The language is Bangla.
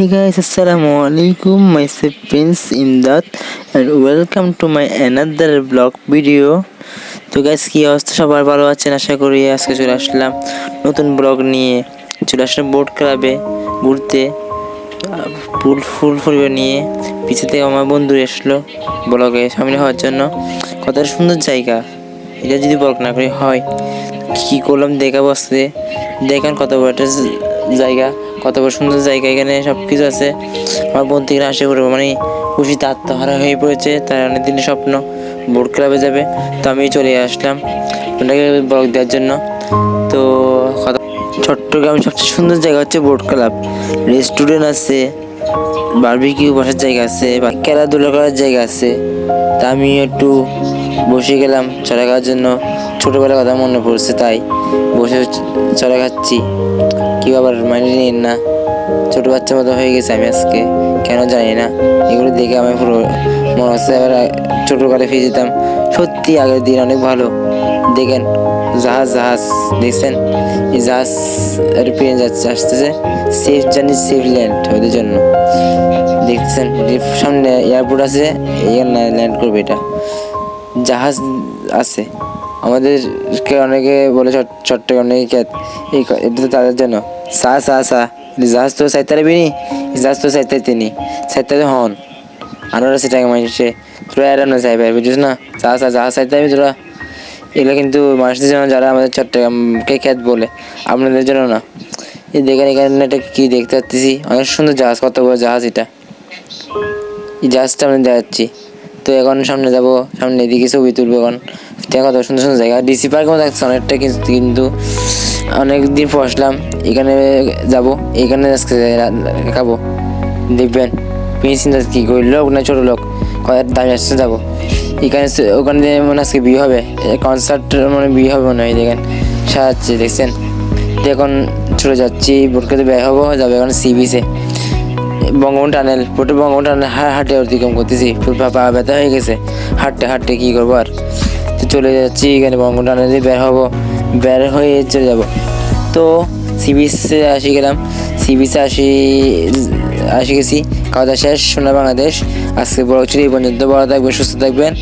Hey guys, Assalamualaikum. Myself Prince Imdad and welcome to my another vlog video. তো গাইস কি অবস্থা, সবার ভালো আছেন আশা করি। আজকে চলে আসলাম নতুন ব্লগ নিয়ে। চলে আসলাম বোট ক্লাবে ঘুরতে, ফুল পরিবার নিয়ে। পিছে থেকে আমার বন্ধু আসলো ব্লগে সামিল হওয়ার জন্য। কত সুন্দর জায়গা, এটা যদি ব্লগ না করে হয় কি করলাম দেখাবো আজকে। দেখেন কত বড় একটা জায়গা, কত বড় সুন্দর জায়গা, এখানে সব কিছু আছে। আমার বোন থেকে আসে পড়বো, মানে খুশিতে আত্মহারা হয়ে পড়েছে। তার অনেক দিনের স্বপ্ন বোট ক্লাবে যাবে, তো আমি চলে আসলাম ওটাকে ব্লগ দেওয়ার জন্য। তো চট্টগ্রামের সবচেয়ে সুন্দর জায়গা হচ্ছে বোট ক্লাব। রেস্টুরেন্ট আছে, বারবিকিউ বসার জায়গা আছে, বা খেলাধুলা করার জায়গা আছে। তা আমি একটু বসে গেলাম চড়া খাওয়ার জন্য। ছোটোবেলার কথা মনে পড়ছে, তাই বসে চড়া খাচ্ছি। কেউ আবার মাইনে নিন না, ছোটো বাচ্চার মতো হয়ে গেছে আমি আজকে, কেন জানি না। এগুলো দেখে আমি পুরো মনে হচ্ছে এবার ছোটোকালে ফিরে যেতাম। সত্যি আগের দিন অনেক ভালো। দেখেন জাহাজ দেখছেন, এই জাহাজ এরোপ্লেন যাচ্ছে, আসতেছে। সেফ জার্নি সেফ ল্যান্ড ওদের জন্য। দেখছেন সামনে এয়ারপোর্ট আছে, এখানে ল্যান্ড করবে। এটা জাহাজ আছে। আমাদেরকে অনেকে বলে চট্টগ্রাম নাকি খ্যাত, এটা তো তাদের জন্য। জাহাজ তো চাইতে পারবি নি, জাহাজ তো চাইতে তিনি চাইতে হন আনারা সেটাকে মানুষে তোরা এরাম না চাইবে, বুঝিস না। জাহাজ চাইতে পারবি তোরা। এগুলো কিন্তু মানুষদের জন্য, যারা আমাদের চট্টগ্রামকে খ্যাত বলে, আপনাদের জন্য না। এই দেখেন এখানে একটা কি দেখতে পাচ্ছি, অনেক সুন্দর জাহাজ, কত বড় জাহাজ এটা। এই জাহাজটা আমি দেখাচ্ছি। তো এখন সামনে যাব, সামনে এদিকে ছবি তুলবো। এখন কত সুন্দর সুন্দর জায়গা, ডিসি পার্কের মতো দেখছে অনেকটা, কিন্তু অনেকদিন পর আসলাম এখানে। যাব এখানে আজকে খাবো, দেখবেন চিন্তা কি করি, লোক না ছোটো লোক, কয়েক দামি আসতে যাবো এখানে। ওখানে মনে আজকে বিয়ে হবে, কনসার্ট মানে বিয়ে হবে মনে হয়। দেখেন সাজাচ্ছে, দেখছেন। এখন চলে যাচ্ছি বোটকাতে, ব্যয় হবো, যাবো এখন সি বিচে। বঙ্গবন্ধু টানেল, বোটে বঙ্গবন্ধু টানেল হাঁটে অতিক্রম করতেছি। পা ব্যথা হয়ে গেছে হাঁটতে কী করবো আর। তো চলে যাচ্ছি এখানে বঙ্গবন্ধু টানেলে বের হয়ে চলে যাব। তো সি বিচে গেলাম। সি বিচে গেছি, খাওয়া দাওয়া শেষ। সোনা বাংলাদেশ আজকে ব্লগ ছিল এই পর্যন্ত। ভালো থাকবেন, সুস্থ থাকবেন।